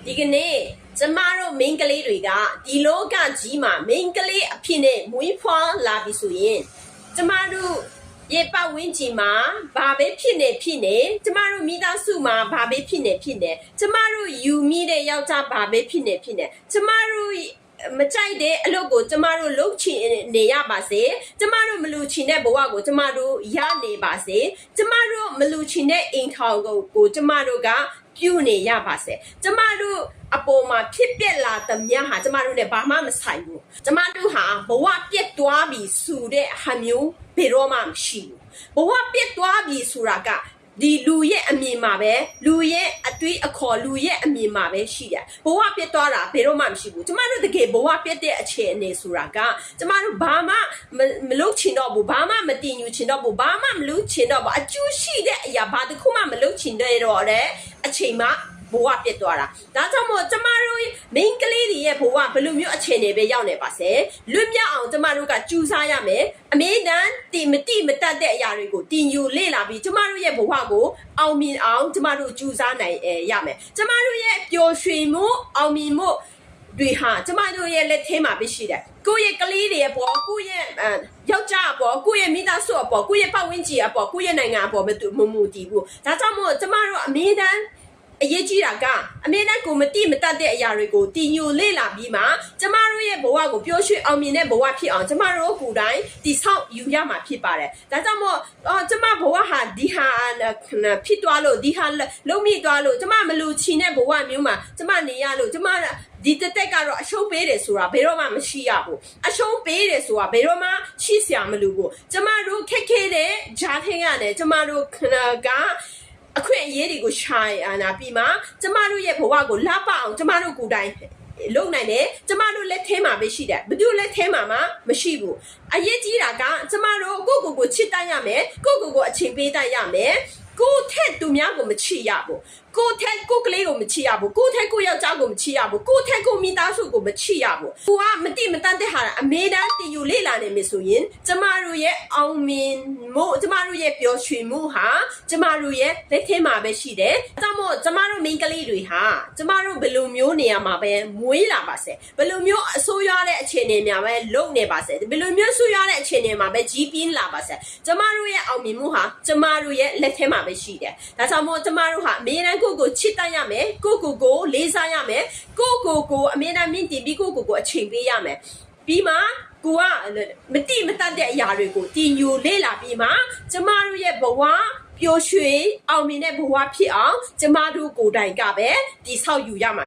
ဒီကနေ့ကျမတို့မိန်းကလေးတွေကဒီလောကကြီးမှာမိန်းကလေးအဖြစ်နဲ့မွေးဖွားလာပြီဆိုရင်ကျမတို့ရေပတ်ဝန်းကျင်မှာဘာပဲဖြစ်နေကျမတို့မိသားစုမှာဘာပဲဖြစ်နေကျမတို့ယူမိတဲ့ယောက်ျားဘာပဲဖြစ်နေကျမတို့မကြိုက်တဲ့အလုပ်ကိုကျမတို့လုပ်ချင်နေရပါစေကျမတို့မလူချင်တဲ့ဘဝကိုကျမတို့ရနေပါစေကျမတို့မလူချင်တဲ့အိမ်ထောင်ကိုကျမတို့ကပြုနေရပါစေကျမတို့အပေါ်မှာဖြစ်ပျက်လာသမျှဟာကျမတို့နဲ့ဘာမှမဆိုင်ဘူးကျမတို့ဟာဘဝပြတ်သွားပြီဆိုတဲ့ဟာမျိုးဘယ်တော့မှမရှိဘူးဘဝပြတ်သွားပြီဆိုတာကဒီလူရဲ့အမြင်မှာပဲလူရဲ့အတွေးအခေါ်လူရဲ့အမြင်မှာပဲရှိတယ်ဘဝပြတ်သွားတာဘယ်တော့မှမရှိဘူးကျမတို့တကယ်ဘဝပြတ်တဲ့အခြေအနေဆိုတာကကျမတို့ဘာမှမလုပ်ချင်တော့ဘူးဘာမှမတင်ယူချင်တော့ဘူးဘာမှမလုပ်ချင်တော့ဘူးအကျိုးရှိတဲ့အရာဘာတစ်ခုမှမလုပ်ချင်တော့တဲ့အချိန်မှာဘဝပြတ်သွားတာဒါကြောင့်မို့ကျမတို့မိန်းကလေးတွေရဲ့ဘဝဘယ်လိုမျိုးအခြေအနေပဲရောက်နေပါစေလွတ်မြောက်အောင်ကျမတို့ကကြိုးစားရမယ်အမေတန်းမတတ်တဲ့အရာတွေကိုတင်ယူလေ့လာပြီးကျမတို့ရဲ့ဘဝကိုအောင်မြင်အောင်ကျမတို့ကြိုးစားနိုင်ရမယ်ကျမတို့ရဲ့ပျော်ရွှင်မှုအောင်မြင်မှုတွေဟာကျမတို့ရဲ့လက်ထဲမှာပဲရှိတယ်ကိုယ့်ရဲ့ကလေးတွေအပေါ်ကိုယ့်ရဲ့ယောက်ျားအပေါ်ကိုယ့်ရဲ့မိသားစုအပေါ်ကိုယ့်ရဲ့ပတ်ဝန်းကျင်အပေါ်ကိုယ့်ရဲ့နိုင်ငံအပေါ်မမူတည်ဘူးဒါကြောင့်မို့ကျမတို့အမေတန်းအရေးကြီးတာကအမေနဲ့ကိုမတတ်တဲ့အရာတွေကိုတင်ယူလေ့လာပြီးမှကျမတို့ရဲ့ဘဝကိုပျော်ရွှင်အောင်မြင်တဲ့ဘဝဖြစ်အောင်ကျမတို့ကိုယ်တိုင်တည်ဆောက်ယူရမှာဖြစ်ပါတယ်ဒါကြောင့်မို့ကျမဘဝဟာဒီဟာဖြစ်သွားလို့ဒီဟာလုံးမိသွားလို့ကျမမလူချင်တဲ့ဘဝမျိုးမှာကျမနေရလို့ကျမဒီတက်ကတော့အရှုံးပေးတယ်ဆိုတာဘယ်တော့မှမရှိရဘူးအရှုံးပေးတယ်ဆိုတာဘယ်တော့မှရှိစရာမလိုဘူးကျမတို့ခက်ခဲတဲ့ဂျားထင်းရတယ်ကျမတို့ကအခွင့်အရေးတွေကိုရှာနာပြီးမှကျမတို့ရဲ့ဘဝကိုလှပအောင်ကျမတို့ကိုယ်တိုင်လုပ်နိုင်တယ်ကျမတို့လက်ထဲမှာပဲရှိတယ်ဘယ်သူလက်ထဲမှာမှမရှိဘူးအရေးကြီးတာကကျမတို့ကိုချစ်တတ်ရမယ်ကိုအချိန်ပေးတတ်ရမယ်ကိုထက်သူများကိုမချစ်ရဘူးကိုထက်ကိုကလေးကိုမချစ်ရဘူးကိုထက်ကိုယောက်ျားကိုမချစ်ရဘူးကိုထက်ကိုမိသားစုကိုမချစ်ရဘူးကိုကမတတ်တဲ့ဟာအမေတန်းတင်ယူလေ့လာနေမယ်ဆိုရင်ကျမတို့ရဲ့အောင်မြင်မှုကျမတို့ရဲ့ပျော်ရွှင်မှုဟာကျမတို့ရဲ့လက်ထဲမှာပဲရှိတယ်ဒါကြောင့်မို့ကျမတို့မိန်းကလေးတွေဟာကျမတို့ဘယ်လိုမျိုးနေရာမှာပဲမွေးလာပါစေဘယ်လိုမျိုးအဆိုးရွားတဲ့အခြေအနေများပဲလုံနေပါစေဘယ်လိုမျိုးဆိုးရွားတဲ့အခြေအနေမှာပဲကြီးပြင်းလာပါစေကျမတို့ရဲ့အောင်မြင်မှုဟာကျမတို့ရဲ့လက်ထဲမှာပဲရှိတယ်ဒါကြောင့်မို့ကျမတို့ဟာအမြဲတမ်းကိုချစ်တတ်ရမယ်ကိုလေးစားရမယ်ကိုအမြဲတမ်းမြင့်တင်ပြီးကိုအချိန်ပေးရမယ်ပြီးမှကိုကမတတ်တဲ့အရာတွေကိုတင်ယူလေ့လာပြီးမှကျမတို့ရဲ့ဘဝပျော်ရွှင်အောင်မြင်တဲ့ဘဝဖြစ်အောင်ကျမတို့ကိုယ်တိုင်ကပဲတည်ဆောက်ယူရမှာ